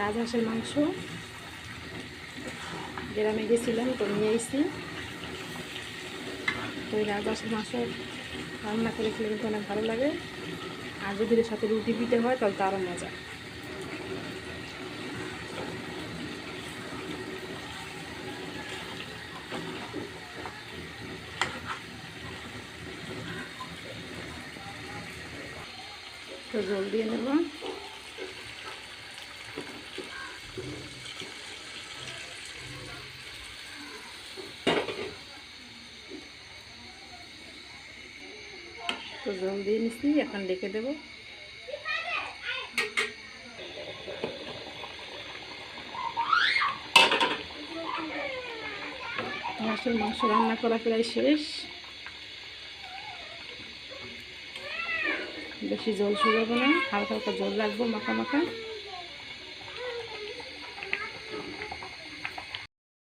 রাজহাঁসের মাংস গ্রামে গেছিলাম তো নিয়ে এসেছি। তো এই রাজহাঁসের মাংস রান্না করে খেলে কিন্তু অনেক ভালো লাগে, আর যদি এর সাথে রুটি পিঠে হয় তাহলে তো আরও মজা। তো জল দিয়ে নেব। তো জল দিয়ে নিচ্ছি, এখন ডেকে দেব। হাঁসের মাংস রান্না করা প্রায় শেষ। বেশি জল শুকাবো না, হালকা হালকা জল রাখবো মাখা মাখা।